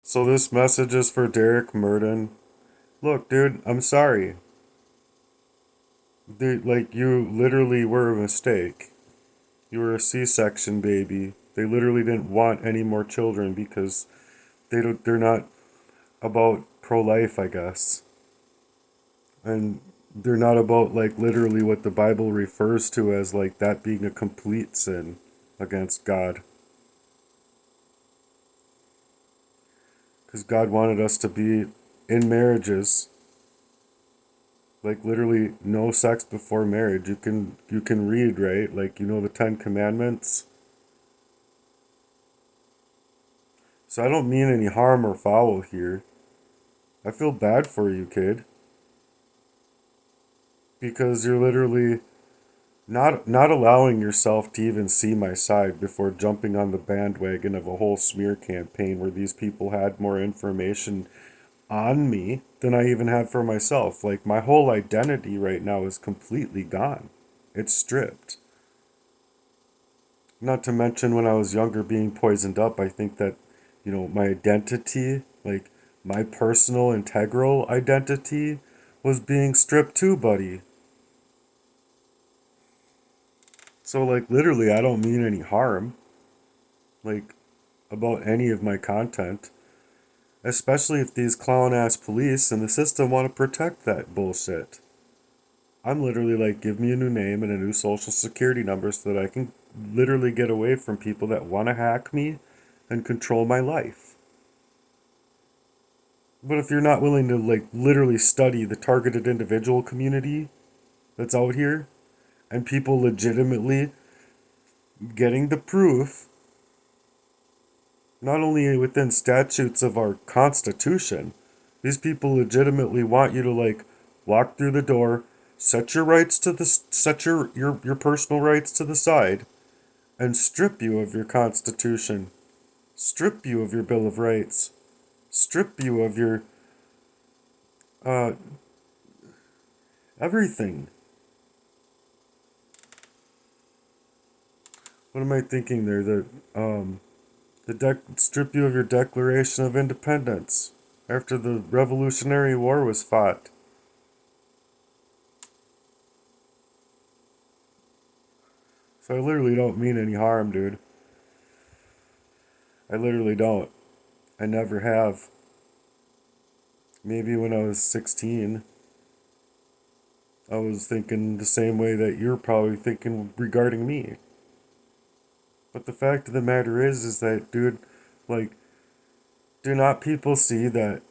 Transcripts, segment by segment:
So this message is for Derek Merdan. Look, dude, I'm sorry. Dude, like, you literally were a mistake. You were a C-section baby. They literally didn't want any more children because they're not about pro-life, I guess. And they're not about, like, literally what the Bible refers to as, like, that being a complete sin against God. Because God wanted us to be in marriages, like literally no sex before marriage. You can read, right? Like, the 10 commandments. So I don't mean any harm or foul here. I feel bad for you, kid, because you're literally not allowing yourself to even see my side before jumping on the bandwagon of a whole smear campaign where these people had more information on me than I even had for myself. Like, my whole identity right now is completely gone. It's stripped. Not to mention when I was younger being poisoned up, I think that, my identity, like my personal integral identity, was being stripped too, buddy. So, like, literally, I don't mean any harm, like, about any of my content, especially if these clown ass police and the system want to protect that bullshit. I'm literally like, give me a new name and a new social security number so that I can literally get away from people that want to hack me and control my life. But if you're not willing to, like, literally study the targeted individual community that's out here and people legitimately getting the proof, not only within statutes of our Constitution, these people legitimately want you to, like, walk through the door, set your personal rights to the side, and strip you of your Constitution, strip you of your Bill of Rights, strip you of your uh, everything. What am I thinking there? Strip you of your Declaration of Independence after the Revolutionary War was fought. So I literally don't mean any harm, dude. I literally don't. I never have. Maybe when I was 16, I was thinking the same way that you're probably thinking regarding me. But the fact of the matter is that, dude, like, do not people see that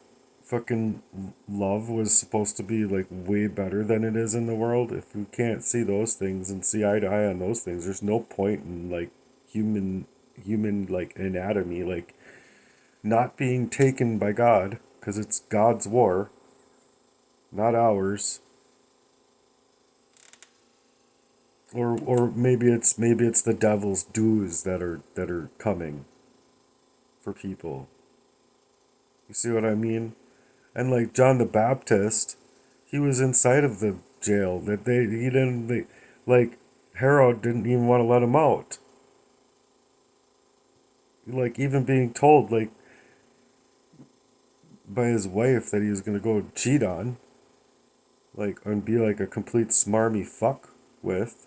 fucking love was supposed to be, like, way better than it is in the world? If we can't see those things and see eye to eye on those things, there's no point in, like, human like anatomy, like, not being taken by God, because it's God's war, not ours. Or maybe it's the devil's dues that are coming for people. You see what I mean? And, like, John the Baptist, he was inside of the jail. That he didn't like, Herod didn't even want to let him out. Like, even being told, like, by his wife that he was gonna go cheat on, like, and be like a complete smarmy fuck with.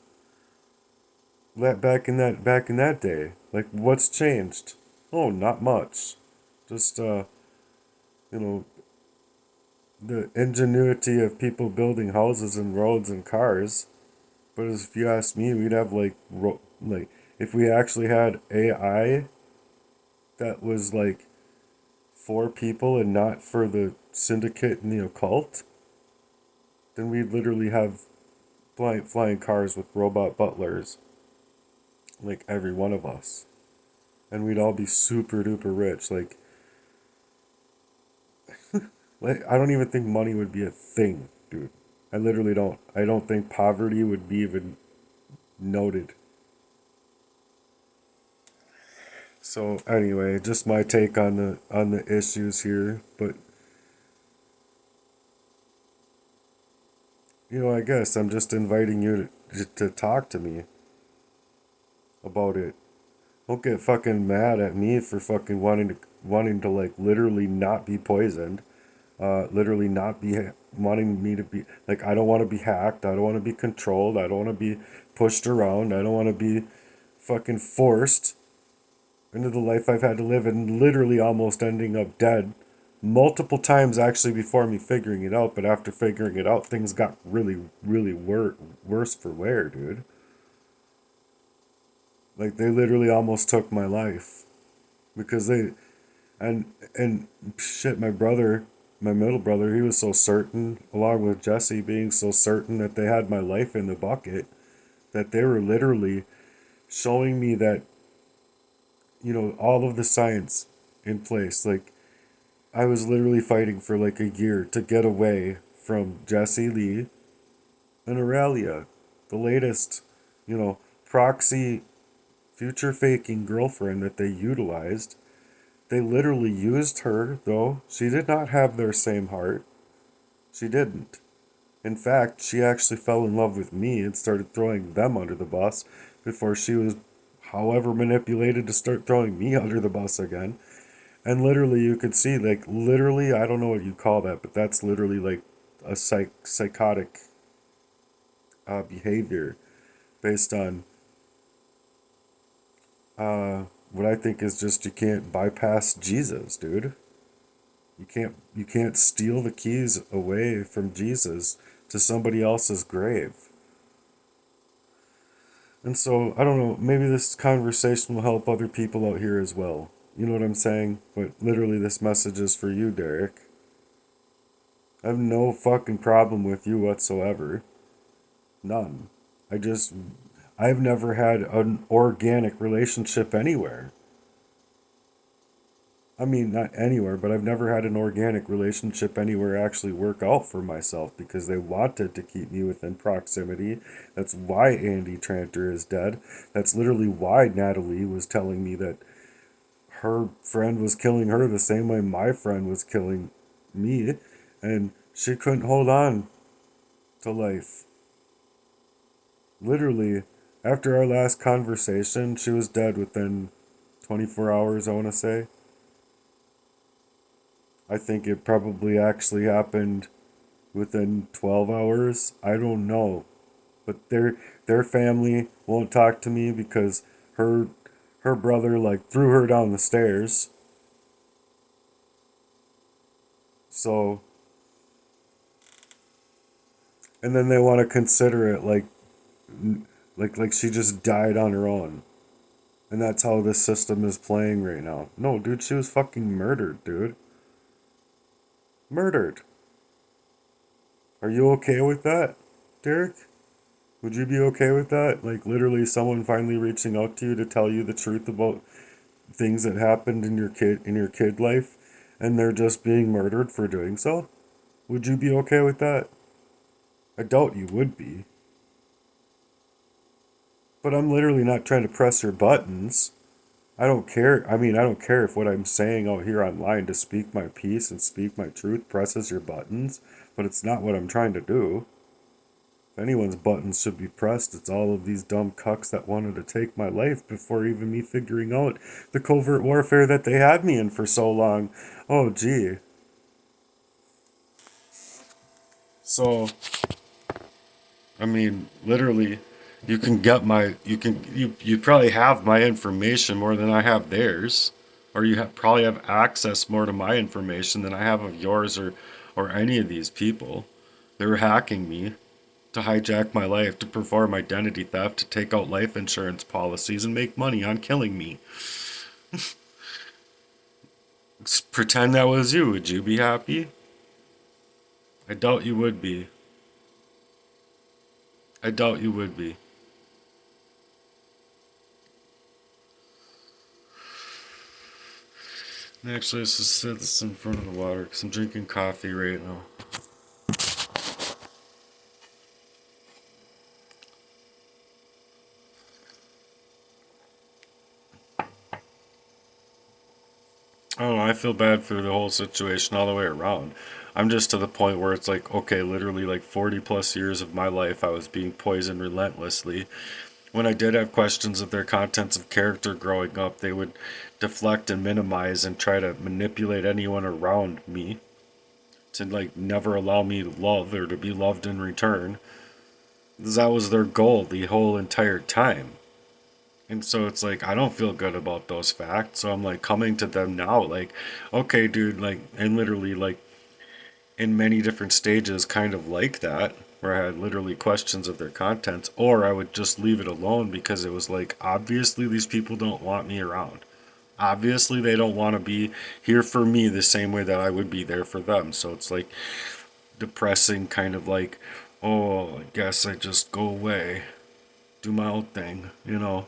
That back in that day. Like, what's changed? Oh, not much. Just you know, the ingenuity of people building houses and roads and cars. But if you ask me, we'd have, like, like, if we actually had AI that was, like, for people and not for the syndicate and the occult, then we'd literally have flying cars with robot butlers, like, every one of us, and we'd all be super duper rich. Like, I don't even think money would be a thing, dude. I literally don't. I don't think poverty would be even noted. So anyway, just my take on the issues here. But, I guess I'm just inviting you to talk to me about it. Don't get fucking mad at me for fucking wanting to wanting to like literally not be poisoned, literally not be wanting me to be like, I don't want to be hacked, I don't want to be controlled, I don't want to be pushed around, I don't want to be fucking forced into the life I've had to live, and literally almost ending up dead multiple times actually before me figuring it out. But after figuring it out, things got really, really worse for wear, dude. Like they literally almost took my life because they and and shit, my brother, my middle brother, he was so certain, along with Jesse being so certain that they had my life in the bucket, that they were literally showing me that, all of the science in place. Like I was literally fighting for like a year to get away from Jesse Lee and Aurelia, the latest, proxy future faking girlfriend that they utilized. They literally used her, though. She did not have their same heart. She didn't. In fact, she actually fell in love with me and started throwing them under the bus before she was, however, manipulated to start throwing me under the bus again. And literally, you could see, like, literally, I don't know what you call that, but that's literally like a psychotic behavior based on what I think is just, you can't bypass Jesus, dude. You can't steal the keys away from Jesus to somebody else's grave. And so, I don't know, maybe this conversation will help other people out here as well. You know what I'm saying? But literally, this message is for you, Derek. I have no fucking problem with you whatsoever. None. I just, I've never had an organic relationship anywhere. I mean, not anywhere, but I've never had an organic relationship anywhere actually work out for myself because they wanted to keep me within proximity. That's why Andy Tranter is dead. That's literally why Natalie was telling me that her friend was killing her the same way my friend was killing me, and she couldn't hold on to life. Literally, after our last conversation, she was dead within 24 hours, I want to say. I think it probably actually happened within 12 hours. I don't know. But their family won't talk to me because her brother like threw her down the stairs. So, and then they want to consider it like she just died on her own. And that's how this system is playing right now. No, dude, she was fucking murdered, dude. Murdered. Are you okay with that, Derek? Would you be okay with that? Like literally someone finally reaching out to you to tell you the truth about things that happened in your kid life, and they're just being murdered for doing so? Would you be okay with that? I doubt you would be. But I'm literally not trying to press your buttons. I don't care. I mean, I don't care if what I'm saying out here online to speak my piece and speak my truth presses your buttons, but it's not what I'm trying to do. If anyone's buttons should be pressed, it's all of these dumb cucks that wanted to take my life before even me figuring out the covert warfare that they had me in for so long. Oh, gee. So, I mean, literally, you probably have my information more than I have theirs, or probably have access more to my information than I have of yours or any of these people. They were hacking me to hijack my life, to perform identity theft, to take out life insurance policies and make money on killing me. Pretend that was you. Would you be happy? I doubt you would be. I doubt you would be. Actually, let's just set this in front of the water because I'm drinking coffee right now. I don't know, I feel bad for the whole situation all the way around. I'm just to the point where it's like, okay, literally like 40 plus years of my life I was being poisoned relentlessly. When I did have questions of their contents of character growing up, deflect and minimize and try to manipulate anyone around me to like never allow me to love or to be loved in return. That was their goal the whole entire time. And so it's like I don't feel good about those facts. So I'm like coming to them now like, okay, dude, like, and literally like in many different stages kind of like that, where I had literally questions of their contents, or I would just leave it alone because it was like obviously these people don't want me around. Obviously they don't want to be here for me the same way that I would be there for them. So it's like depressing, kind of like, oh, I guess I just go away, do my own thing, you know.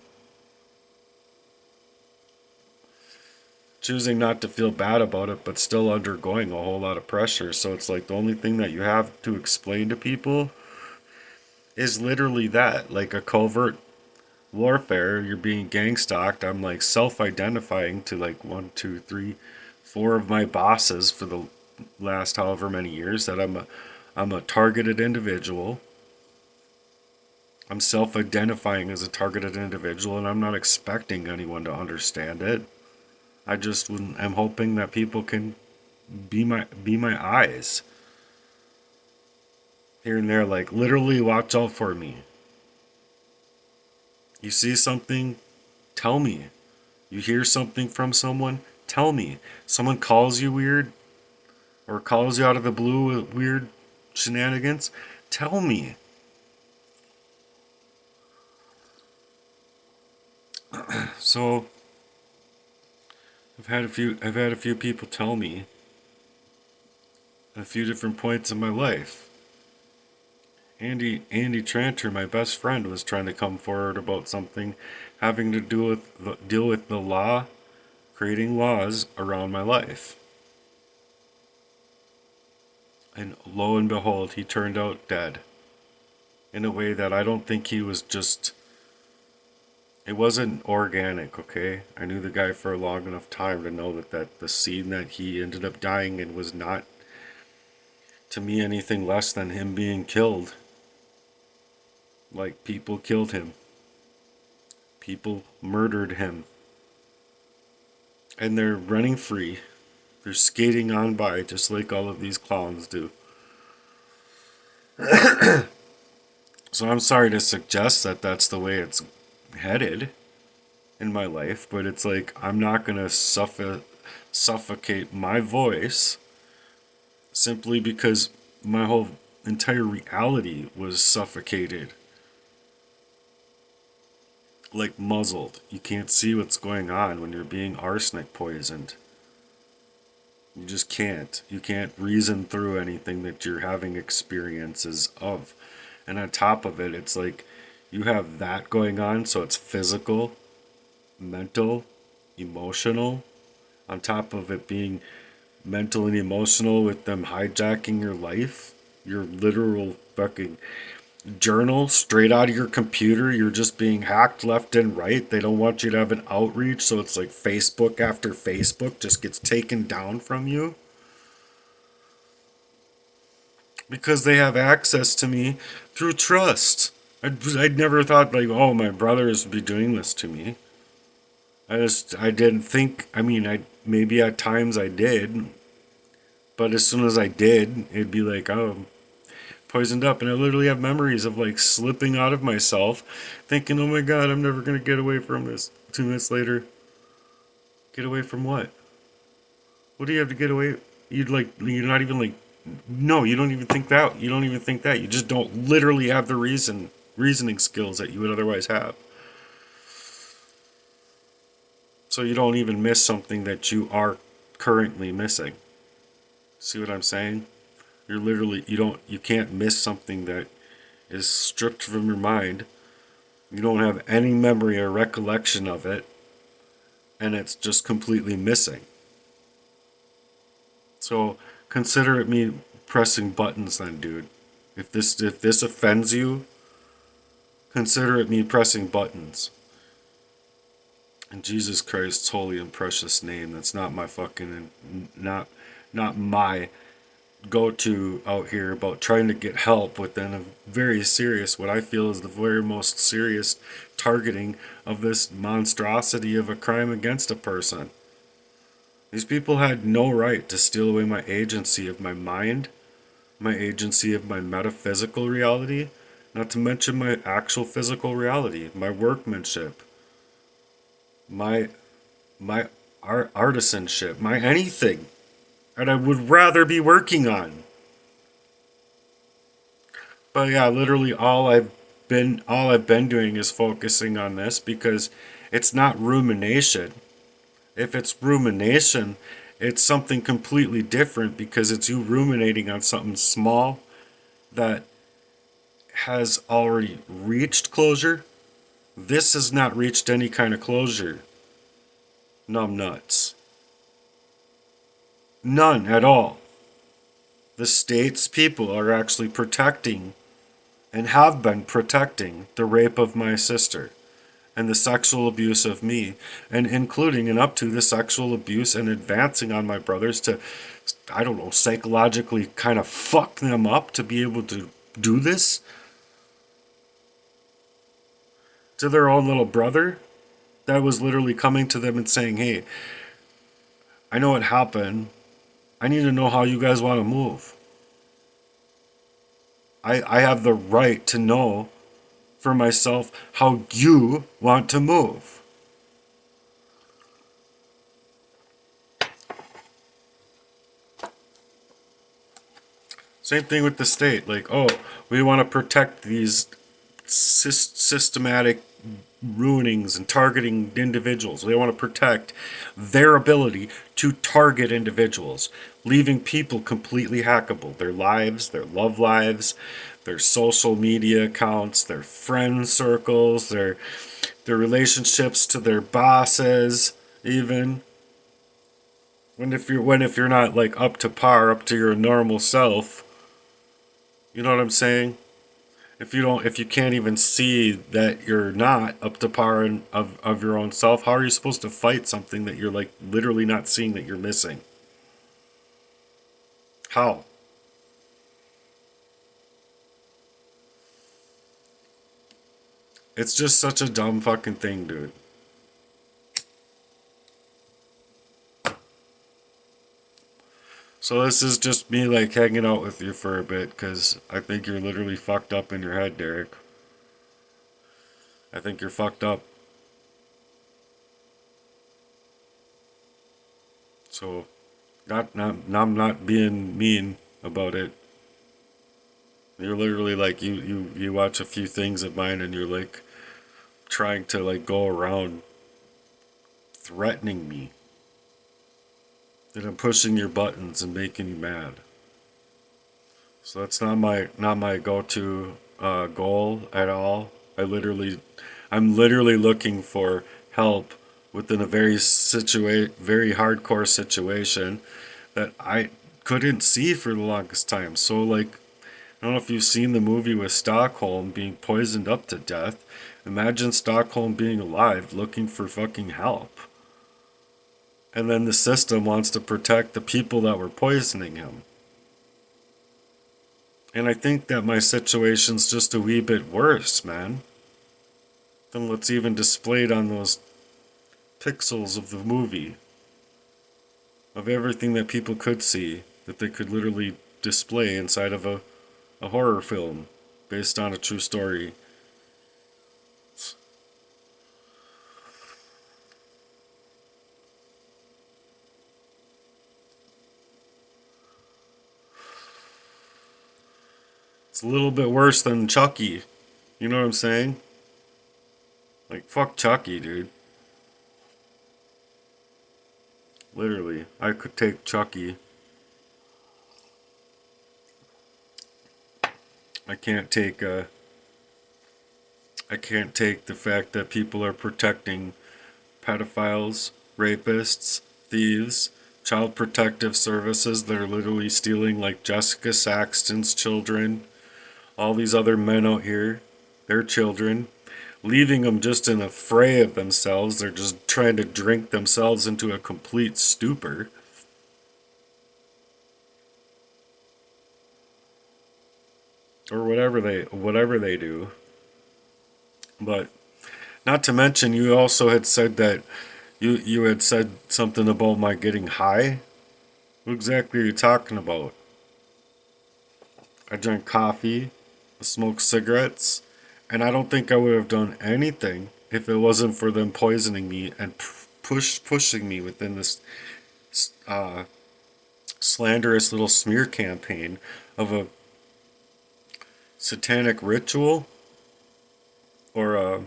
Choosing not to feel bad about it, but still undergoing a whole lot of pressure. So it's like the only thing that you have to explain to people is literally that, like a covert warfare. You're being gang stalked. I'm like self-identifying to like one, two, three, four of my bosses for the last however many years that I'm a targeted individual. I'm self-identifying as a targeted individual, and I'm not expecting anyone to understand it. I just am hoping that people can be my eyes here and there, like literally watch out for me. You see something, tell me. You hear something from someone, tell me. Someone calls you weird or calls you out of the blue with weird shenanigans, tell me. So I've had a few people tell me at a few different points in my life. Andy Tranter, my best friend, was trying to come forward about something having to deal with the law, creating laws around my life. And lo and behold, he turned out dead. In a way that I don't think he was just. It wasn't organic, okay? I knew the guy for a long enough time to know that the scene that he ended up dying in was not, to me, anything less than him being killed. Like, people killed him. People murdered him. And they're running free. They're skating on by just like all of these clowns do. So I'm sorry to suggest that that's the way it's headed in my life, but it's like I'm not going to suffocate my voice simply because my whole entire reality was suffocated. Like muzzled. You can't see what's going on when you're being arsenic poisoned. You just can't. You can't reason through anything that you're having experiences of. And on top of it, it's like you have that going on, so it's physical, mental, emotional. On top of it being mental and emotional with them hijacking your life, your literal fucking journal straight out of your computer. You're just being hacked left and right. They don't want you to have an outreach, so it's like Facebook after Facebook just gets taken down from you because they have access to me through trust. I'd never thought like, oh, my brothers would be doing this to me. I didn't think. I mean, I maybe at times I did, but as soon as I did, it'd be like, oh, poisoned up. And I literally have memories of like slipping out of myself, thinking, oh my god, I'm never gonna get away from this. 2 minutes later, get away from what? What do you have to get away? You're not even like, no, you don't even think that. You don't even think that. You just don't literally have the reasoning skills that you would otherwise have. So you don't even miss something that you are currently missing. See what I'm saying? You can't miss something that is stripped from your mind. You don't have any memory or recollection of it, and it's just completely missing. So consider it me pressing buttons then, dude. If this offends you, consider it me pressing buttons. In Jesus Christ's holy and precious name, that's not my fucking not my go to out here about trying to get help within a very serious, what I feel is the very most serious targeting of this monstrosity of a crime against a person. These people had no right to steal away my agency of my mind, my agency of my metaphysical reality, not to mention my actual physical reality, my workmanship, my my artisanship, my anything that I would rather be working on. But yeah, literally all I've been doing is focusing on this because it's not rumination. If it's rumination, it's something completely different because it's you ruminating on something small that has already reached closure. This has not reached any kind of closure. Numb nuts. None at all. The state's people are actually protecting and have been protecting the rape of my sister and the sexual abuse of me, and including and up to the sexual abuse and advancing on my brothers to, I don't know, psychologically kind of fuck them up to be able to do this to their own little brother that was literally coming to them and saying, hey, I know what happened. I need to know how you guys want to move. I have the right to know for myself how you want to move. Same thing with the state. Like, oh, we want to protect these systematic ruinings and targeting individuals. They want to protect their ability to target individuals, leaving people completely hackable. Their lives, their love lives, their social media accounts, their friend circles, their relationships to their bosses, even. When if you're not like up to par, up to your normal self, you know what I'm saying? If you can't even see that you're not up to par of your own self, how are you supposed to fight something that you're like literally not seeing that you're missing? How? It's just such a dumb fucking thing, dude. So this is just me like hanging out with you for a bit because I think you're literally fucked up in your head, Derek. I think you're fucked up. So, I'm not being mean about it. You're literally like you watch a few things of mine and you're like trying to like go around threatening me. That I'm pushing your buttons and making you mad. So that's not my go-to goal at all. I'm literally looking for help within a very hardcore situation that I couldn't see for the longest time. So like, I don't know if you've seen the movie with Stockholm being poisoned up to death. Imagine Stockholm being alive, looking for fucking help. And then the system wants to protect the people that were poisoning him. And I think that my situation's just a wee bit worse, man, than what's even displayed on those pixels of the movie. Of everything that people could see, that they could literally display inside of a horror film based on a true story. It's a little bit worse than Chucky. You know what I'm saying? Like, fuck Chucky, dude. Literally. I could take Chucky. I can't take, I can't take the fact that people are protecting pedophiles, rapists, thieves, child protective services that are literally stealing like Jessica Saxton's children, all these other men out here, their children, leaving them just in a fray of themselves. They're just trying to drink themselves into a complete stupor. or whatever they do. But not to mention, you also had said that you had said something about my getting high. What exactly are you talking about? I drink coffee, I smoke cigarettes, and I don't think I would have done anything if it wasn't for them poisoning me and pushing me within this uh, slanderous little smear campaign of a satanic ritual or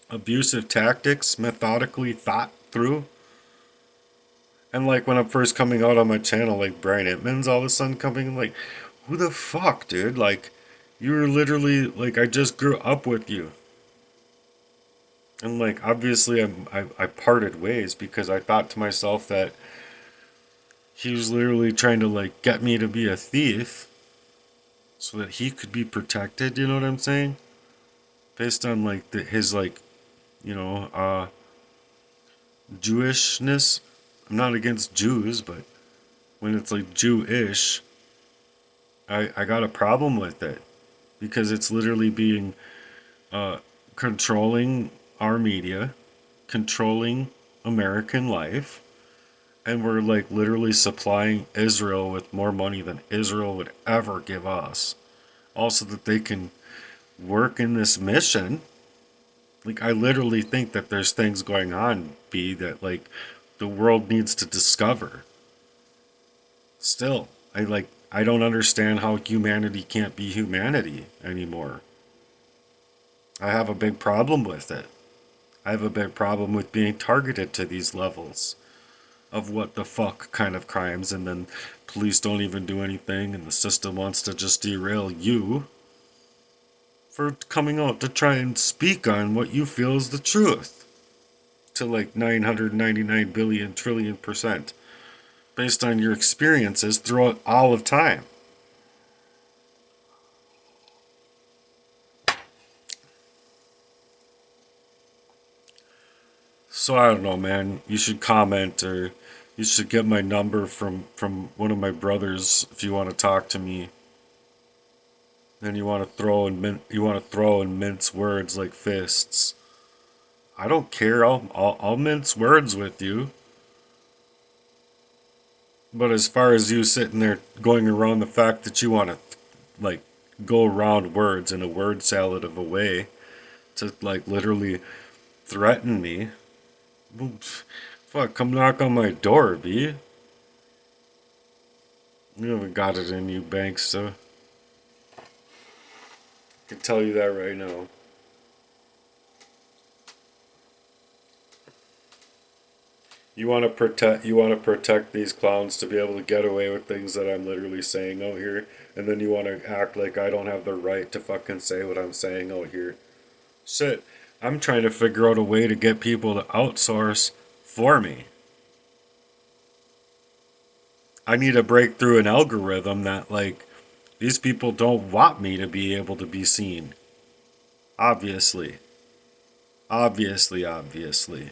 abusive tactics methodically thought through. And like when I'm first coming out on my channel, like Brian Itman's all of a sudden coming in, like, who the fuck, dude? Like, you were literally like, I just grew up with you. And like, obviously, I parted ways because I thought to myself that he was literally trying to like get me to be a thief so that he could be protected. You know what I'm saying? Based on like his like, you know, Jewishness. I'm not against Jews, but when it's like Jewish, I got a problem with it because it's literally being uh, controlling our media, controlling American life, and we're like literally supplying Israel with more money than Israel would ever give us. Also, that they can work in this mission. Like, I literally think that there's things going on, B, that like the world needs to discover. Still, I don't understand how humanity can't be humanity anymore. I have a big problem with it. I have a big problem with being targeted to these levels of what the fuck kind of crimes, and then police don't even do anything, and the system wants to just derail you for coming out to try and speak on what you feel is the truth to like 999 billion trillion percent based on your experiences throughout all of time. So I don't know, man. You should comment, or you should get my number from one of my brothers if you want to talk to me. And you want to throw and mince words like fists. I don't care. I'll mince words with you. But as far as you sitting there going around the fact that you want to like go around words in a word salad of a way to like literally threaten me, well, fuck, come knock on my door, B. You haven't got it in you, Banks, so I can tell you that right now. You want to protect these clowns to be able to get away with things that I'm literally saying out here, and then you want to act like I don't have the right to fucking say what I'm saying out here. Shit, I'm trying to figure out a way to get people to outsource for me. I need to break through an algorithm that like these people don't want me to be able to be seen. Obviously. Obviously.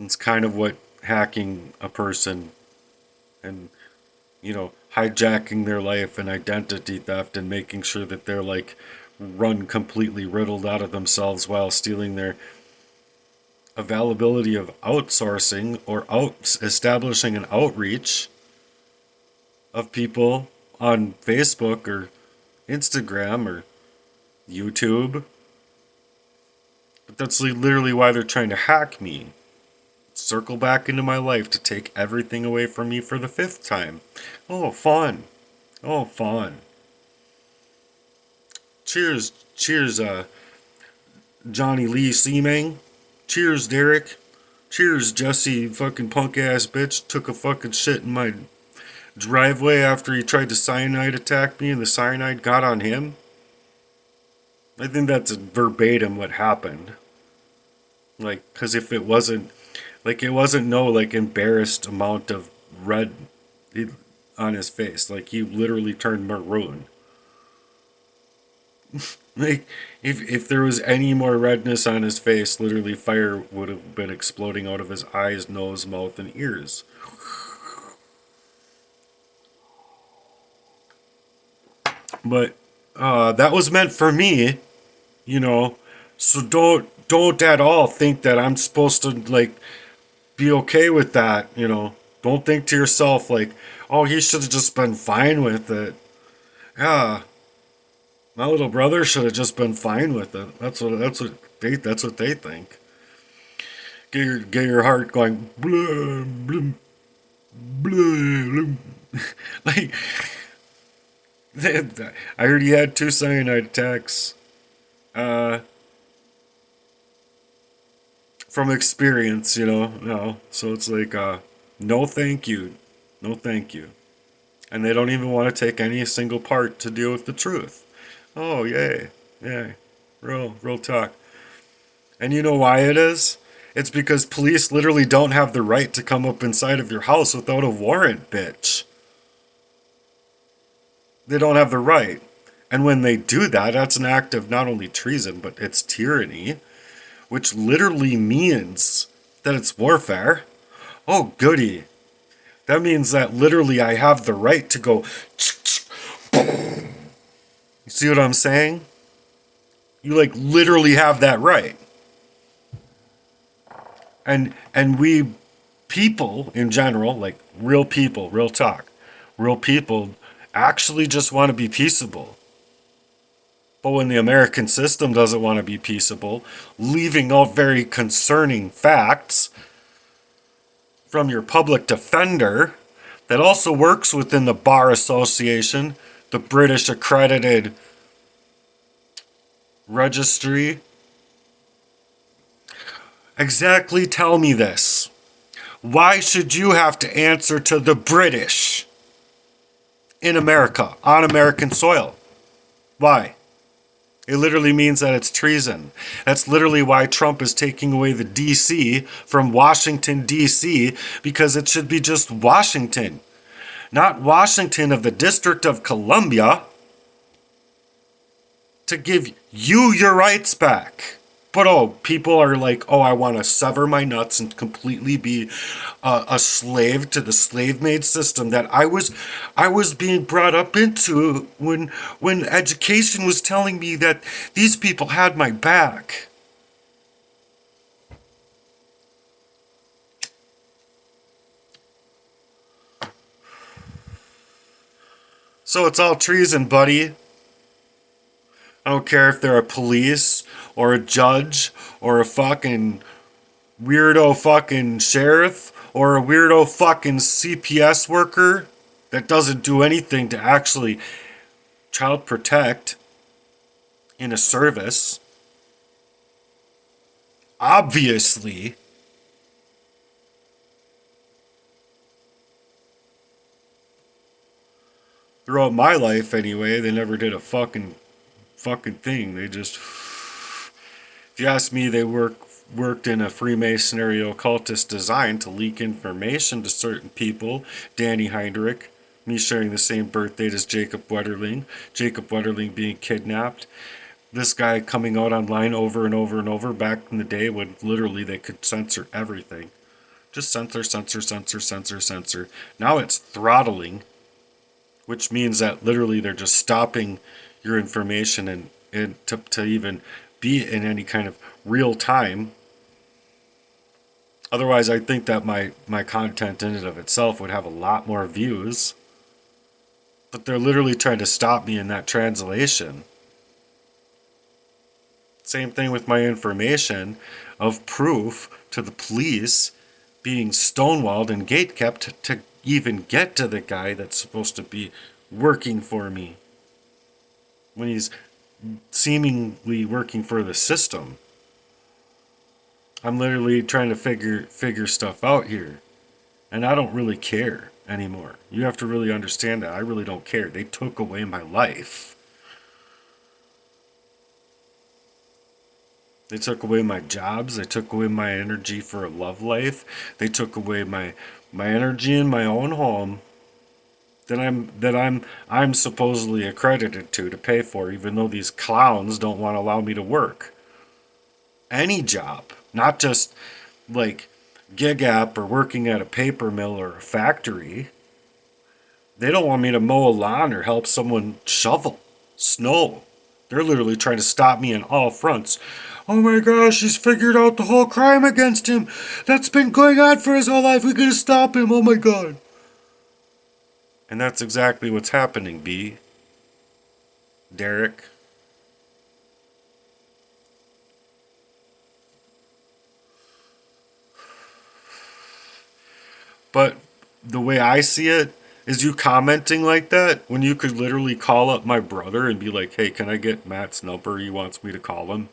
It's kind of what hacking a person and, you know, hijacking their life and identity theft and making sure that they're like run completely riddled out of themselves while stealing their availability of outsourcing or establishing an outreach of people on Facebook or Instagram or YouTube. But that's literally why they're trying to hack me. Circle back into my life to take everything away from me for the fifth time. Oh, fun. Oh, fun. Cheers, Johnny Lee Seamang. Cheers, Derek. Cheers, Jesse, fucking punk ass bitch. Took a fucking shit in my driveway after he tried to cyanide attack me and the cyanide got on him. I think that's verbatim what happened. Like, because if it wasn't, like, it wasn't no, like, embarrassed amount of red on his face. Like, he literally turned maroon. Like, if there was any more redness on his face, literally fire would have been exploding out of his eyes, nose, mouth, and ears. But that was meant for me, you know. So don't at all think that I'm supposed to like be okay with that, you know. Don't think to yourself like, oh, he should have just been fine with it. Yeah, my little brother should have just been fine with it. That's what they think. Get your heart going blah, blah, blah, blah. Like I heard he had 2 cyanide attacks. Uh, from experience, you know. No, so it's like, no, thank you, no, thank you, and they don't even want to take any single part to deal with the truth. Oh, yay, yay, real talk. And you know why it is? It's because police literally don't have the right to come up inside of your house without a warrant, bitch. They don't have the right. And when they do that, that's an act of not only treason, but it's tyranny, which literally means that it's warfare. Oh, goody. That means that literally I have the right to go. You see what I'm saying? You like literally have that right. And we people in general, like real talk, real people actually just want to be peaceable. But when the American system doesn't want to be peaceable, leaving out very concerning facts from your public defender that also works within the Bar Association, the British accredited registry. Exactly, tell me this. Why should you have to answer to the British in America, on American soil? Why? It literally means that it's treason. That's literally why Trump is taking away the DC from Washington, DC, because it should be just Washington, not Washington of the District of Columbia, to give you your rights back. But people are like, oh, I want to sever my nuts and completely be a slave to the slave-made system that I was being brought up into when education was telling me that these people had my back. So it's all treason, buddy. I don't care if they're a police or a judge or a fucking weirdo fucking sheriff or a weirdo fucking CPS worker that doesn't do anything to actually child protect in a service. Obviously, throughout my life anyway, they never did a fucking thing. They just, if you ask me, they worked in a Freemasonry occultist design to leak information to certain people. Danny Heinrich, me sharing the same birth date as Jacob Wetterling being kidnapped. This guy coming out online over and over and over back in the day when literally they could censor everything. Just censor. Now it's throttling, which means that literally they're just stopping your information and to even be in any kind of real time. Otherwise, I think that my content in and of itself would have a lot more views. But they're literally trying to stop me in that translation. Same thing with my information of proof to the police being stonewalled and gatekept to even get to the guy that's supposed to be working for me when he's seemingly working for the system. I'm literally trying to figure stuff out here, and I don't really care anymore. You have to really understand that I really don't care. They took away my life. They took away my jobs. They took away my energy for a love life. They took away my energy in my own home that I'm supposedly accredited to pay for, even though these clowns don't want to allow me to work any job, not just like gig app or working at a paper mill or a factory. They don't want me to mow a lawn or help someone shovel. No. They're literally trying to stop me on all fronts. Oh my gosh, he's figured out the whole crime against him. That's been going on for his whole life. We gotta stop him. Oh my god. And that's exactly what's happening, B. Derek. But the way I see it is you commenting like that when you could literally call up my brother and be like, hey, can I get Matt's number? He wants me to call him.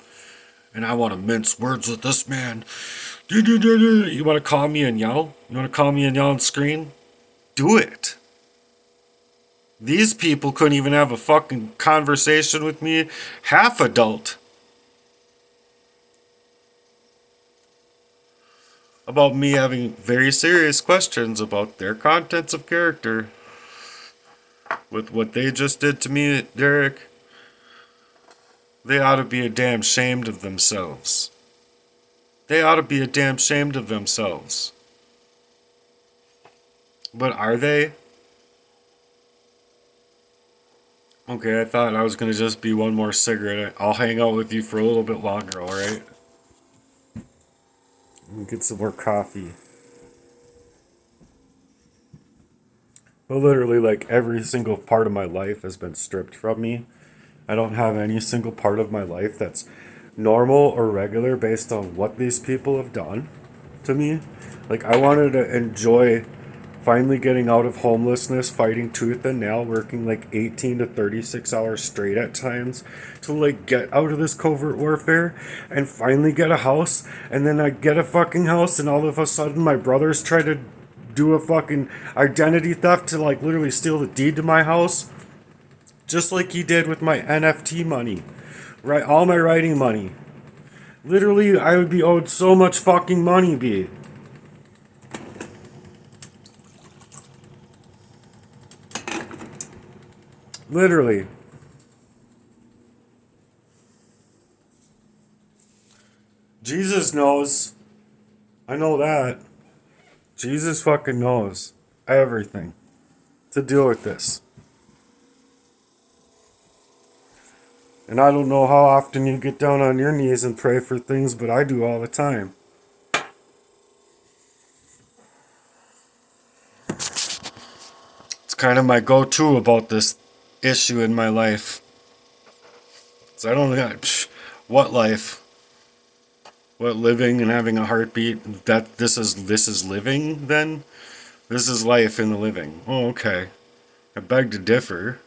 And I want to mince words with this man. You want to call me and yell? You want to call me and yell on screen? Do it. These people couldn't even have a fucking conversation with me, half adult, about me having very serious questions about their contents of character. With what they just did to me, Derek, they ought to be a damn ashamed of themselves. They ought to be a damn ashamed of themselves. But are they? Okay, I thought I was going to just be one more cigarette. I'll hang out with you for a little bit longer, alright? Get some more coffee. But literally, like, every single part of my life has been stripped from me. I don't have any single part of my life that's normal or regular based on what these people have done to me. Like, I wanted to enjoy finally getting out of homelessness, fighting tooth and nail, working like 18 to 36 hours straight at times to like get out of this covert warfare and finally get a house. And then I get a fucking house, and all of a sudden my brothers try to do a fucking identity theft to like literally steal the deed to my house. Just like he did with my NFT money. Right, all my writing money. Literally, I would be owed so much fucking money, B. Literally. Jesus knows. I know that. Jesus fucking knows everything to deal with this. And I don't know how often you get down on your knees and pray for things, but I do all the time. It's kind of my go-to about this issue in my life. So I don't got what life, what living and having a heartbeat. That this is living. Then this is life in the living. Oh, okay. I beg to differ.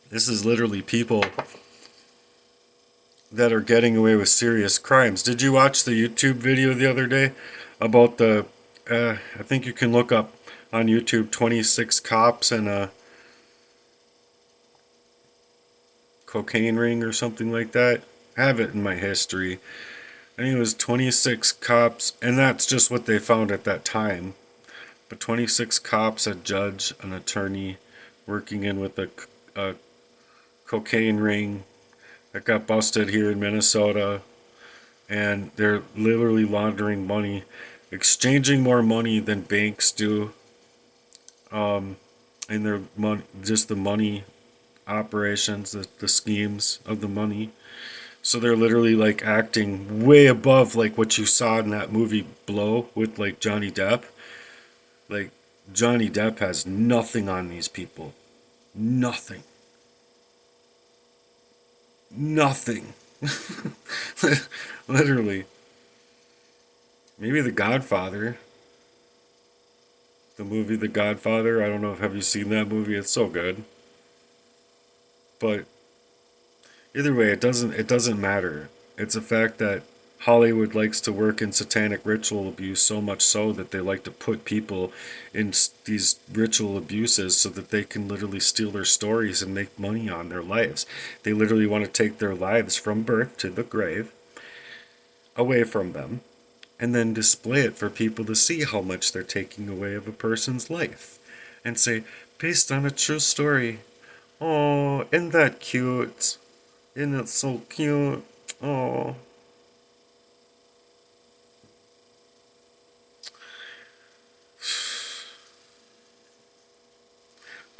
This is literally people that are getting away with serious crimes. Did you watch the YouTube video the other day about the? I think you can look up on YouTube 26 cops and a cocaine ring or something like that. I have it in my history. I think it was 26 cops, and that's just what they found at that time. But 26 cops, a judge, an attorney, working in with a cocaine ring that got busted here in Minnesota, and they're literally laundering money, exchanging more money than banks do, in their money, just the money operations, the schemes of the money. So they're literally like acting way above like what you saw in that movie Blow with like Johnny Depp. Like Johnny Depp has nothing on these people. Nothing. Nothing. Literally. Maybe The Godfather. The movie The Godfather. I don't know if have you seen that movie? It's so good. But either way, it doesn't matter. It's a fact that Hollywood likes to work in satanic ritual abuse so much so that they like to put people in these ritual abuses so that they can literally steal their stories and make money on their lives. They literally want to take their lives from birth to the grave away from them and then display it for people to see how much they're taking away of a person's life and say, based on a true story. Oh, isn't that cute? Isn't it so cute? Oh.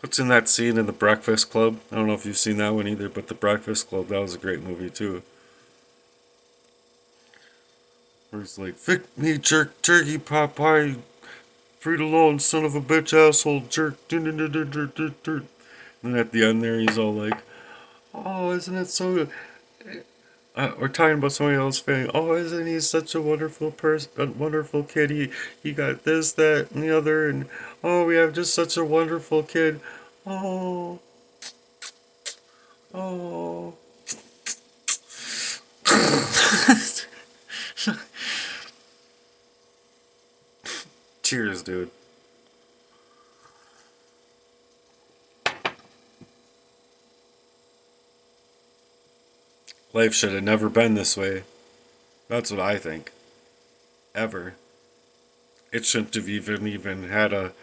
What's in that scene in The Breakfast Club? I don't know if you've seen that one either, but The Breakfast Club, that was a great movie too. Where he's like, "Fick me, jerk, turkey, pot pie, fruit alone, son of a bitch, asshole, jerk." And then at the end there, he's all like, "Oh, isn't it so we're talking about somebody else saying, "Oh, isn't he such a wonderful person, a wonderful kid? He got this, that, and the other, and oh, we have just such a wonderful kid. Oh, oh." Cheers, dude. Life should have never been this way. That's what I think. Ever. It shouldn't have even had a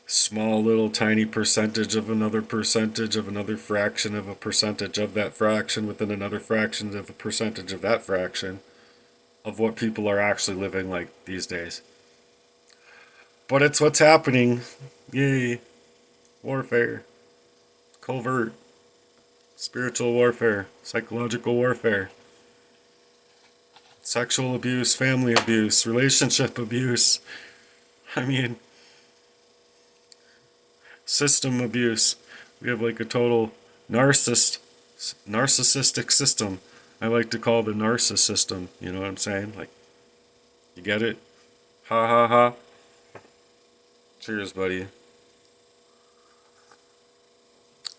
small little tiny percentage of another percentage of another fraction of a percentage of that fraction within another fraction of a percentage of that fraction of what people are actually living like these days. But it's what's happening. Yay. Warfare. Covert. Spiritual warfare. Psychological warfare. Sexual abuse. Family abuse. Relationship abuse. I mean, system abuse. We have like a total narcissistic system. I like to call the narcissist system. You know what I'm saying? Like, you get it? Ha ha ha. Cheers, buddy.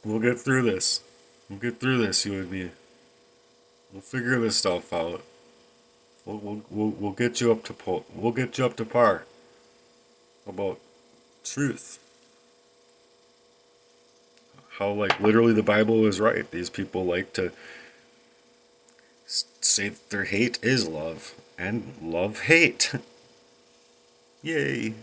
We'll get through this. We'll get through this, you and me. We'll figure this stuff out. We'll get you up to we'll get you up to par about truth. How like literally the Bible is right. These people like to say that their hate is love and love hate. Yay.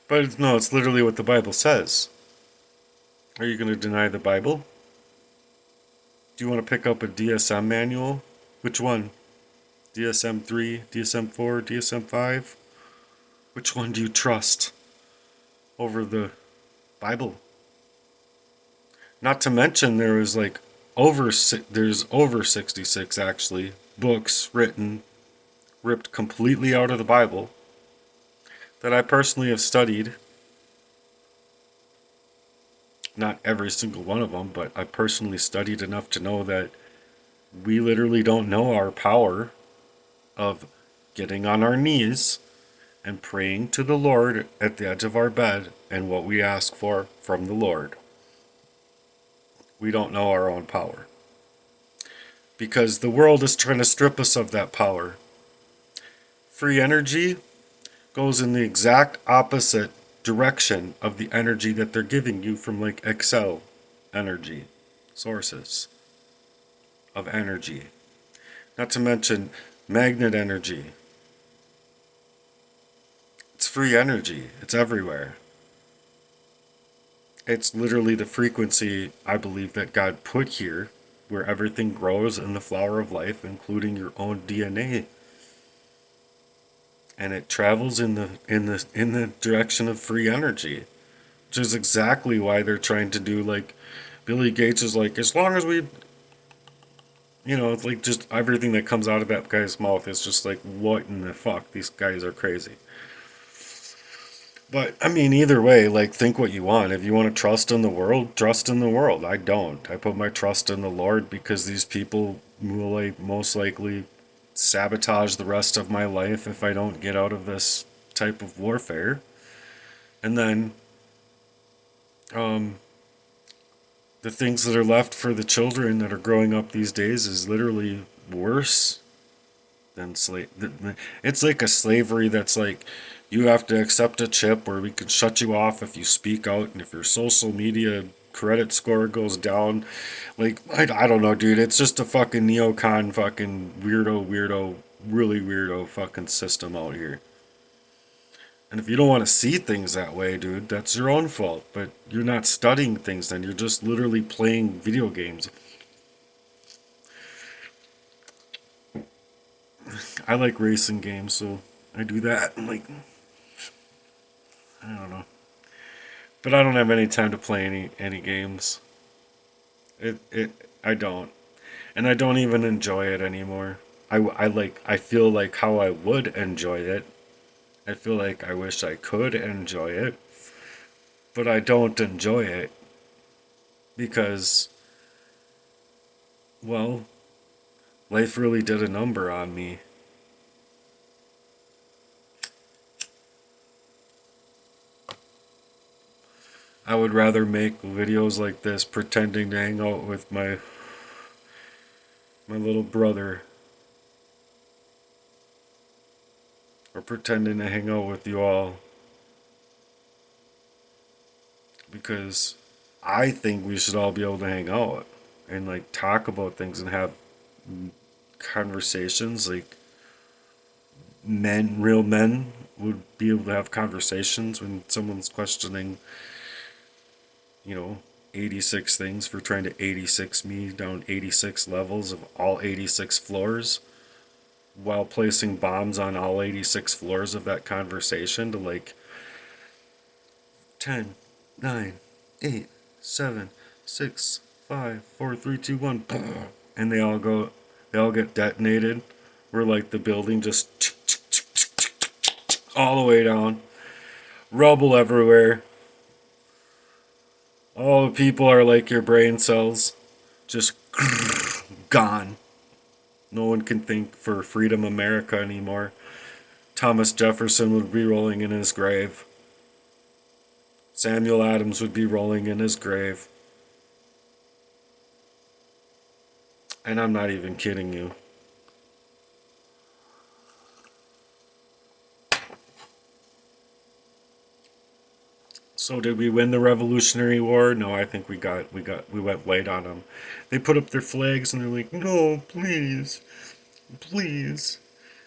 But no, it's literally what the Bible says. Are you going to deny the Bible? Do you want to pick up a DSM manual? Which one? DSM 3, DSM 4, DSM 5? Which one do you trust over the Bible? Not to mention there was like there's over 66 actually books written ripped completely out of the Bible that I personally have studied. Not every single one of them, but I personally studied enough to know that we literally don't know our power of getting on our knees and praying to the Lord at the edge of our bed and what we ask for from the Lord. We don't know our own power. Because the world is trying to strip us of that power. Free energy goes in the exact opposite direction of the energy that they're giving you from like Excel energy sources of energy. Not to mention magnet energy. It's free energy. It's everywhere. It's literally the frequency, I believe, that God put here where everything grows in the flower of life, including your own DNA. And it travels in the direction of free energy. Which is exactly why they're trying to do like Billy Gates is like, as long as we it's like just everything that comes out of that guy's mouth is just like, what in the fuck? These guys are crazy. But I mean, either way, like, think what you want. If you want to trust in the world, trust in the world. I don't. I put my trust in the Lord because these people will like most likely sabotage the rest of my life if I don't get out of this type of warfare. And then, the things that are left for the children that are growing up these days is literally worse than slave. It's like a slavery that's like you have to accept a chip where we can shut you off if you speak out and if your social media credit score goes down. Like, I don't know, dude. It's just a fucking neocon fucking weirdo, really weirdo fucking system out here. And if you don't want to see things that way, dude, that's your own fault. But you're not studying things then. You're just literally playing video games. I like racing games, so I do that. And like, I don't know. But I don't have any time to play any games. I don't. And I don't even enjoy it anymore. I feel like how I would enjoy it. I feel like I wish I could enjoy it, but I don't enjoy it because, well, life really did a number on me. I would rather make videos like this pretending to hang out with my little brother, or pretending to hang out with you all, because I think we should all be able to hang out and like talk about things and have conversations like real men would be able to have conversations when someone's questioning, you know, 86 things for trying to 86 me down 86 levels of all 86 floors while placing bombs on all 86 floors of that conversation to like 10, 9, 8, 7, 6, 5, 4, 3, 2, 1, and they all get detonated. Where like the building just all the way down, rubble everywhere. All the people are like your brain cells, just gone. No one can think for freedom America anymore. Thomas Jefferson would be rolling in his grave. Samuel Adams would be rolling in his grave. And I'm not even kidding you. So did we win the Revolutionary War? No, I think we went white on them. They put up their flags and they're like, no, please, please.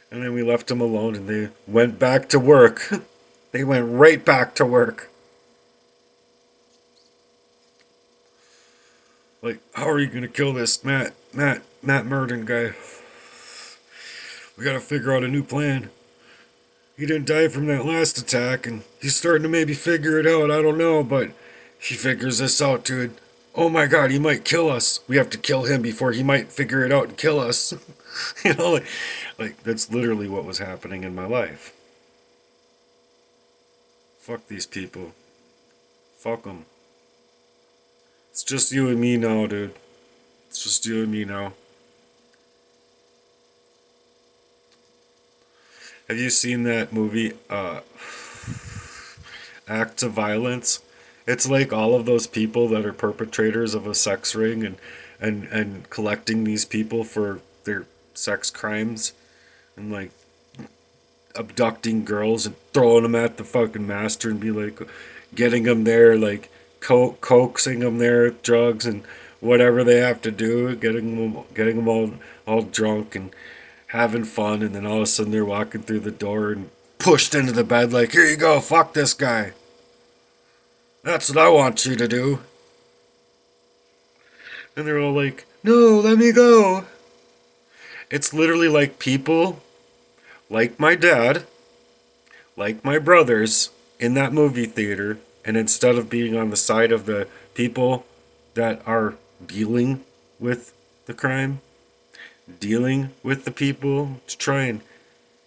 And then we left them alone and they went back to work. They went right back to work. Like, how are you gonna kill this Matt Merdan guy? We gotta figure out a new plan. He didn't die from that last attack, and he's starting to maybe figure it out. I don't know, but he figures this out, dude. Oh my god, he might kill us. We have to kill him before he might figure it out and kill us. You know, like that's literally what was happening in my life. Fuck these people. Fuck them. It's just you and me now, dude. It's just you and me now. Have you seen that movie, Acts of Violence? It's like all of those people that are perpetrators of a sex ring and collecting these people for their sex crimes and like abducting girls and throwing them at the fucking master and be like getting them there, like coaxing them there, drugs and whatever they have to do, getting them all drunk and having fun, and then all of a sudden they're walking through the door and pushed into the bed like, here you go, fuck this guy. That's what I want you to do. And they're all like, no, let me go. It's literally like people like my dad, like my brothers in that movie theater, and instead of being on the side of the people that are dealing with the crime, dealing with the people to try and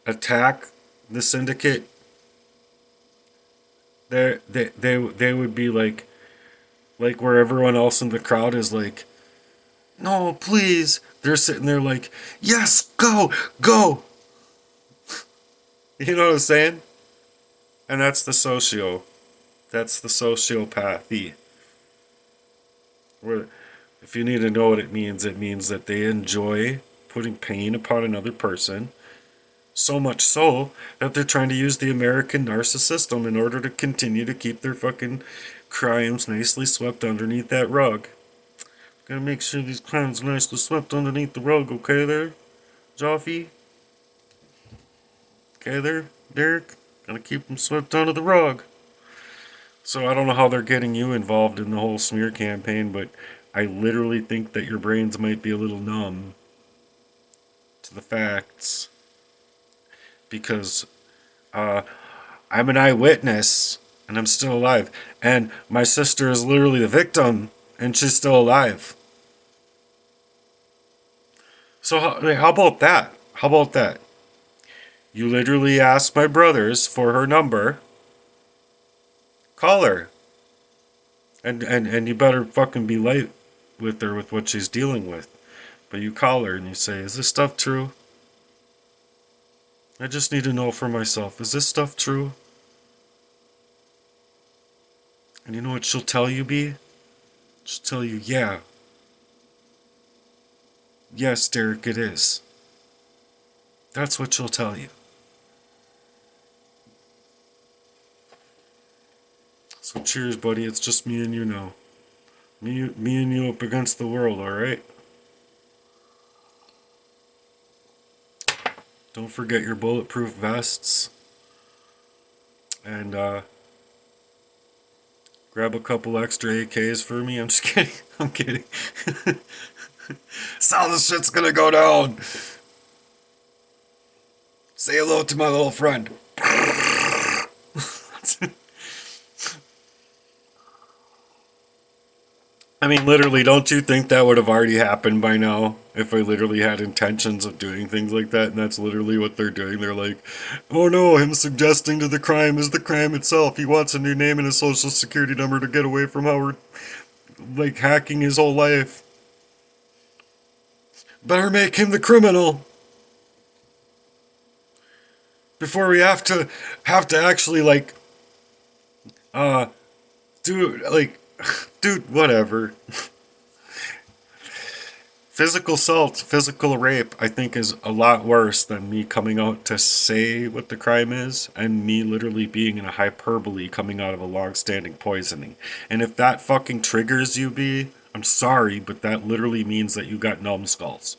attack the syndicate, they would be like where everyone else in the crowd is like, no, please. They're sitting there like, yes, go, go. You know what I'm saying? And that's the that's the sociopathy. Where, if you need to know what it means that they enjoy putting pain upon another person. So much so that they're trying to use the American narcissist system in order to continue to keep their fucking crimes nicely swept underneath that rug. Gotta make sure these crimes are nicely swept underneath the rug, okay there, Joffy? Okay there, Derek? Gotta keep them swept under the rug. So I don't know how they're getting you involved in the whole smear campaign, but I literally think that your brains might be a little numb to the facts. Because I'm an eyewitness and I'm still alive. And my sister is literally the victim, and she's still alive. So how about that? How about that? You literally asked my brothers for her number. Call her. And you better fucking be light with her with what she's dealing with. But you call her and you say, is this stuff true? I just need to know for myself. Is this stuff true? And you know what she'll tell you, B? She'll tell you, yeah. Yes, Derek, it is. That's what she'll tell you. So cheers, buddy. It's just me and you now. Me and you up against the world, alright? Don't forget your bulletproof vests. And grab a couple extra AKs for me. I'm just kidding. I'm kidding. That's how this shit's gonna go down. Say hello to my little friend. I mean, literally, don't you think that would have already happened by now if I literally had intentions of doing things like that? And that's literally what they're doing. They're like, oh no, him suggesting to the crime is the crime itself. He wants a new name and a social security number to get away from how we're, like, hacking his whole life. Better make him the criminal before we have to actually, like, do, like, dude, whatever. Physical assault, physical rape, I think is a lot worse than me coming out to say what the crime is and me literally being in a hyperbole coming out of a long-standing poisoning. And if that fucking triggers you, B, I'm sorry, but that literally means that you got numbskulls.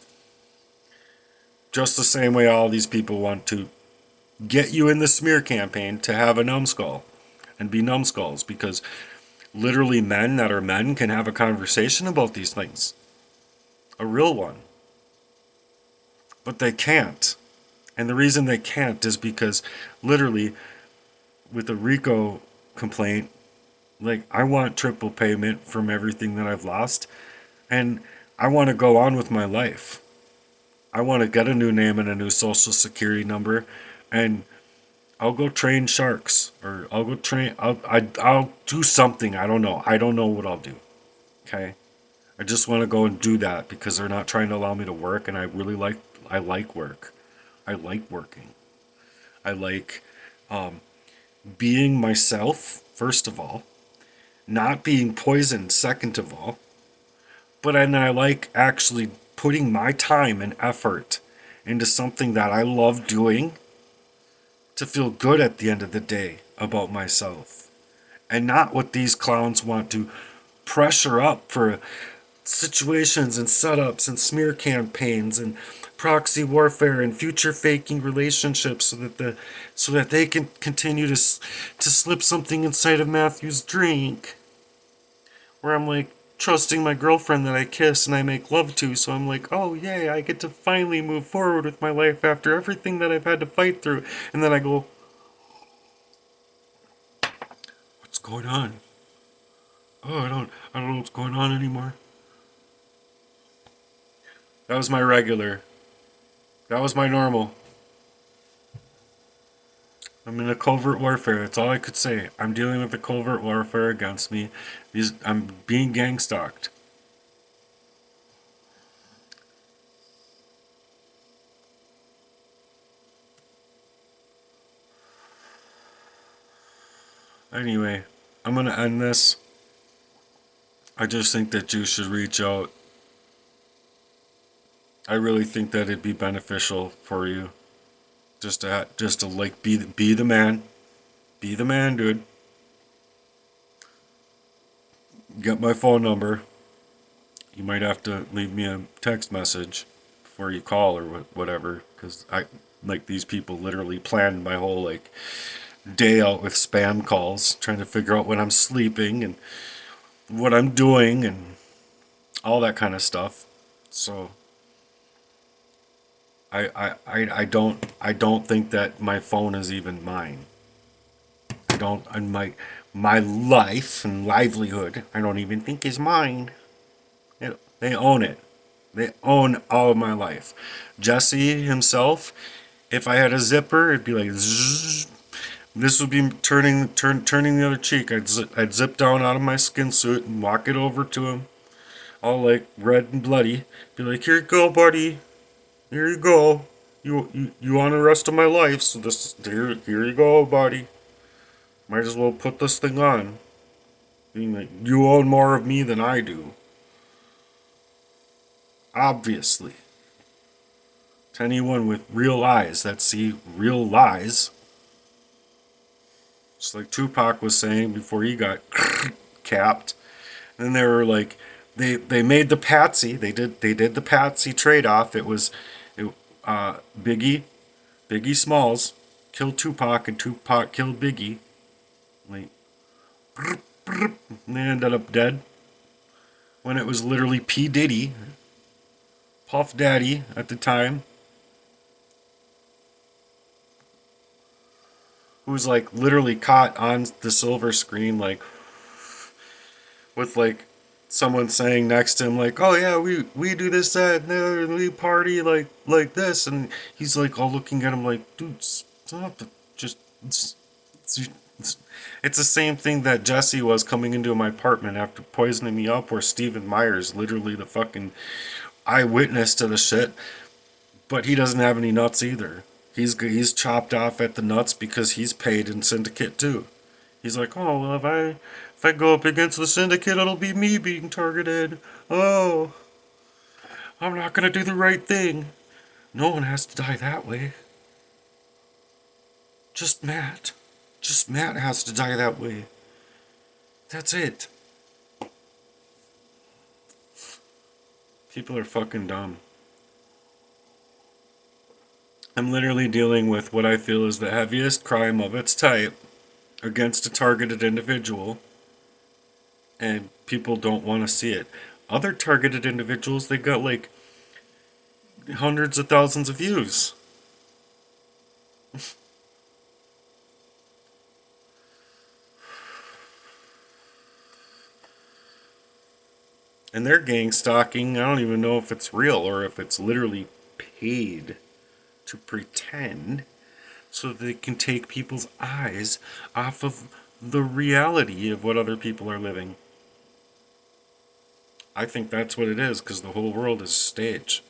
Just the same way all these people want to get you in the smear campaign to have a numbskull and be numbskulls, because literally men that are men can have a conversation about these things. A real one. But they can't. And the reason they can't is because literally with a RICO complaint, like, I want triple payment from everything that I've lost, and I want to go on with my life. I want to get a new name and a new social security number, and I'll go train sharks, or I'll go train, I'll do something. I don't know what I'll do. Okay? I just want to go and do that because they're not trying to allow me to work, and I like work. I like working. I like being myself, first of all, not being poisoned, second of all, but then I like actually putting my time and effort into something that I love doing to feel good at the end of the day about myself, and not what these clowns want to pressure up for situations and setups and smear campaigns and proxy warfare and future faking relationships so that they can continue to slip something inside of Matthew's drink, where I'm like trusting my girlfriend that I kiss and I make love to, so I'm like, oh yay, I get to finally move forward with my life after everything that I've had to fight through. And then I go, what's going on? Oh, I don't know what's going on anymore. That was my regular. That was my normal. I'm in a covert warfare. That's all I could say. I'm dealing with a covert warfare against me. I'm being gang stalked. Anyway, I'm going to end this. I just think that you should reach out. I really think that it'd be beneficial for you. Just to like be the man. Be the man, dude. Get my phone number. You might have to leave me a text message before you call or whatever, because I, like, these people literally planned my whole, like, day out with spam calls, trying to figure out when I'm sleeping and what I'm doing and all that kind of stuff. So I don't think that my phone is even mine. I don't, and My life and livelihood, I don't even think is mine. They own it. They own all of my life. Jesse himself, if I had a zipper, it'd be like zzz. This would be turning the other cheek. I'd zip down out of my skin suit and walk it over to him, all like red and bloody. Be like, here you go, buddy. Here you go. You want the rest of my life, so here you go, buddy. Might as well put this thing on. Being like, you own more of me than I do. Obviously. To anyone with real eyes that see real lies. Just like Tupac was saying before he got capped. And they were like, they made the patsy. They did the patsy trade off. Biggie Smalls killed Tupac and Tupac killed Biggie. Like, and they ended up dead. When it was literally P. Diddy, Puff Daddy at the time, who was like literally caught on the silver screen, like with like someone saying next to him, like, "Oh yeah, we do this, that, and the other, and we party like this," and he's like all looking at him like, "Dude, stop! Just it's the same thing that Jesse was coming into my apartment after poisoning me up, where Stephen Myers, literally the fucking eyewitness to the shit, but he doesn't have any nuts either. He's chopped off at the nuts because he's paid in syndicate too. He's like, oh well, if I go up against the syndicate, it'll be me being targeted. Oh, I'm not gonna do the right thing. No one has to die that way. Just Matt. Just Matt has to die that way. That's it. People are fucking dumb. I'm literally dealing with what I feel is the heaviest crime of its type against a targeted individual, and people don't want to see it. Other targeted individuals, they got like hundreds of thousands of views. And they're gang stalking. I don't even know if it's real or if it's literally paid to pretend so that they can take people's eyes off of the reality of what other people are living. I think that's what it is, because the whole world is stage.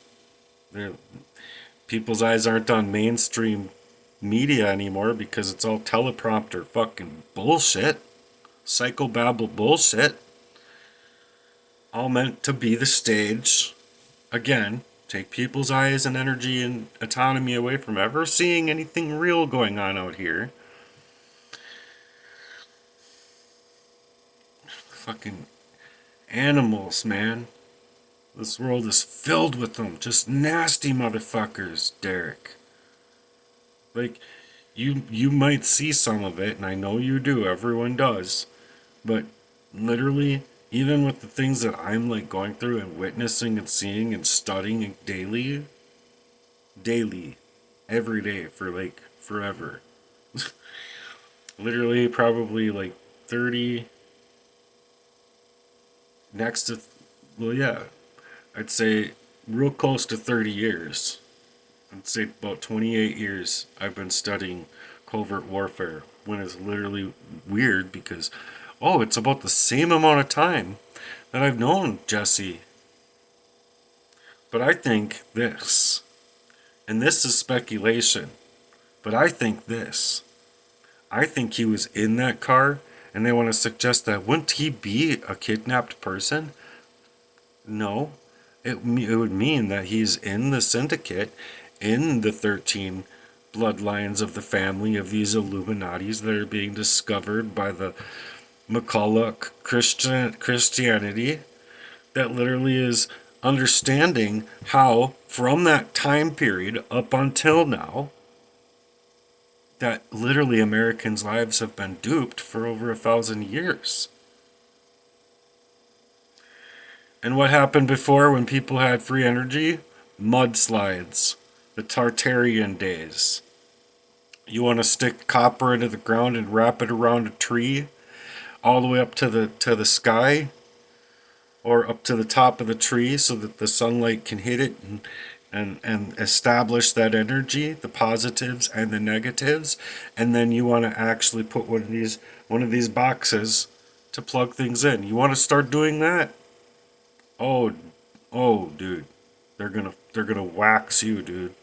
People's eyes aren't on mainstream media anymore because it's all teleprompter fucking bullshit. Psychobabble bullshit. All meant to be the stage. Again, take people's eyes and energy and autonomy away from ever seeing anything real going on out here. Fucking animals, man. This world is filled with them. Just nasty motherfuckers, Derek. Like, you might see some of it, and I know you do, everyone does. But literally, even with the things that I'm like going through and witnessing and seeing and studying daily, every day for like forever. Literally, probably like 30, next to, well, yeah, I'd say real close to 30 years. I'd say about 28 years I've been studying covert warfare, when it's literally weird because, oh, it's about the same amount of time that I've known Jesse. But I think this, and this is speculation, but I think this. I think he was in that car, and they want to suggest that wouldn't he be a kidnapped person? No. It would mean that he's in the syndicate, in the 13 bloodlines of the family of these Illuminatis that are being discovered by the McCulloch Christianity, that literally is understanding how, from that time period up until now, that literally Americans' lives have been duped for over 1,000 years. And what happened before when people had free energy? Mudslides. The Tartarian days. You want to stick copper into the ground and wrap it around a tree? all the way up to the sky, or up to the top of the tree so that the sunlight can hit it and establish that energy, the positives and the negatives. And then you want to actually put one of these boxes to plug things in. You want to start doing that? Oh, oh, dude. They're gonna wax you, dude.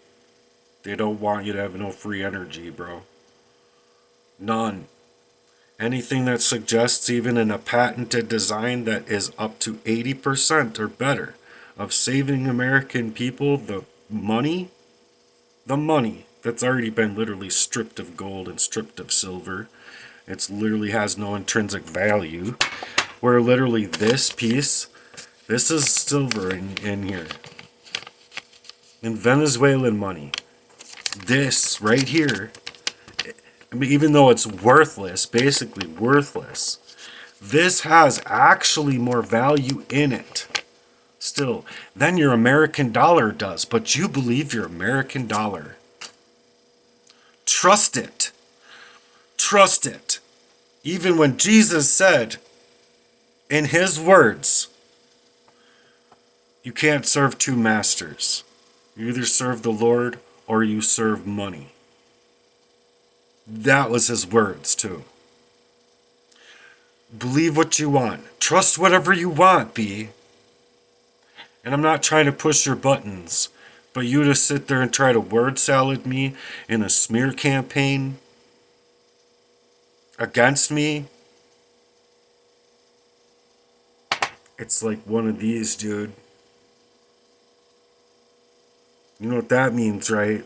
They don't want you to have no free energy, bro. None. Anything that suggests, even in a patented design that is up to 80% or better of saving American people the money that's already been literally stripped of gold and stripped of silver. It literally has no intrinsic value. Where literally this piece, this is silver in here. In Venezuelan money. This right here, I mean, even though it's worthless, basically worthless, this has actually more value in it still than your American dollar does. But you believe your American dollar. Trust it. Trust it. Even when Jesus said in his words, you can't serve two masters. You either serve the Lord or you serve money. That was his words too. Believe what you want. Trust whatever you want, B. And I'm not trying to push your buttons, but you to sit there and try to word salad me in a smear campaign against me, it's like one of these, dude. You know what that means, right?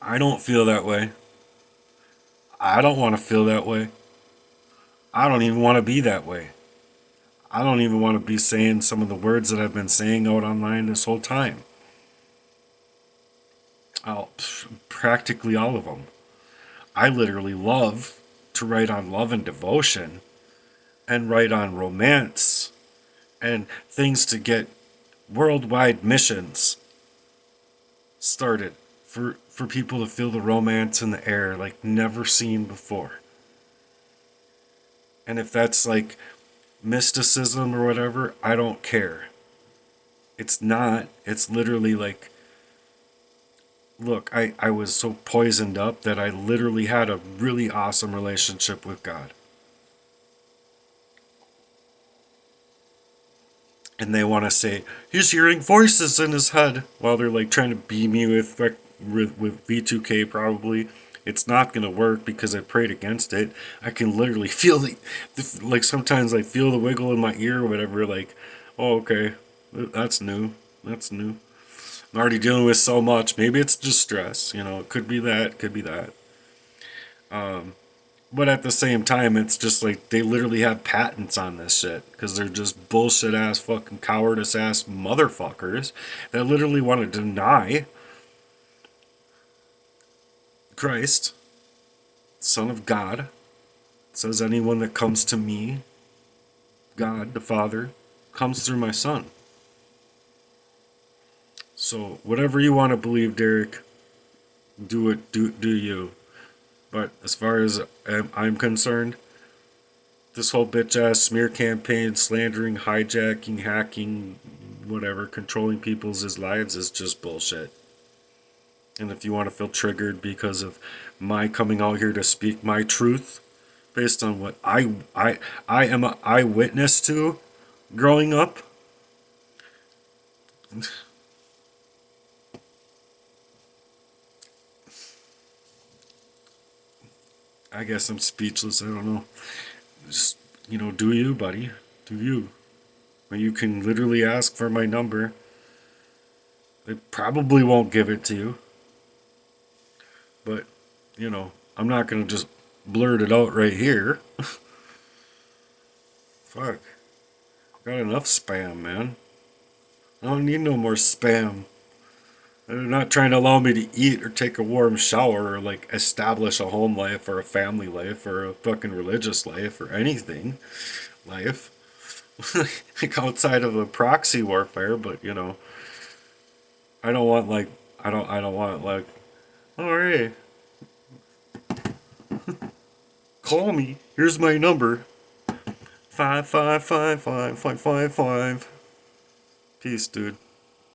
I don't feel that way. I don't want to feel that way. I don't even want to be that way. I don't even want to be saying some of the words that I've been saying out online this whole time. Practically all of them. I literally love to write on love and devotion and write on romance and things to get worldwide missions started for people to feel the romance in the air like never seen before. And if that's like mysticism or whatever, I don't care. It's not. It's literally like, look, I was so poisoned up that I literally had a really awesome relationship with God. And they want to say, he's hearing voices in his head while they're like trying to beam me with V2K probably. It's not going to work because I prayed against it. I can literally feel like sometimes I feel the wiggle in my ear or whatever, like, oh, okay, that's new. That's new. I'm already dealing with so much. Maybe it's just stress, it could be that, could be that. But at the same time, it's just like they literally have patents on this shit because they're just bullshit ass fucking cowardice ass motherfuckers that literally want to deny Christ, Son of God. It says anyone that comes to me, God the Father, comes through my Son. So whatever you want to believe, Derek, do it. Do you. But as far as I'm concerned, this whole bitch ass smear campaign, slandering, hijacking, hacking, whatever, controlling people's lives is just bullshit. And if you want to feel triggered because of my coming out here to speak my truth based on what I am an eyewitness to growing up, I guess I'm speechless. I don't know. Just, do you, buddy. Do you. But you can literally ask for my number. They probably won't give it to you. But, I'm not going to just blurt it out right here. Fuck. Got enough spam, man. I don't need no more spam. They're not trying to allow me to eat or take a warm shower or like establish a home life or a family life or a fucking religious life or anything life. Like outside of a proxy warfare, but I don't want like I don't want like, oh hey, Call me. Here's my number. 5555555. Peace, dude.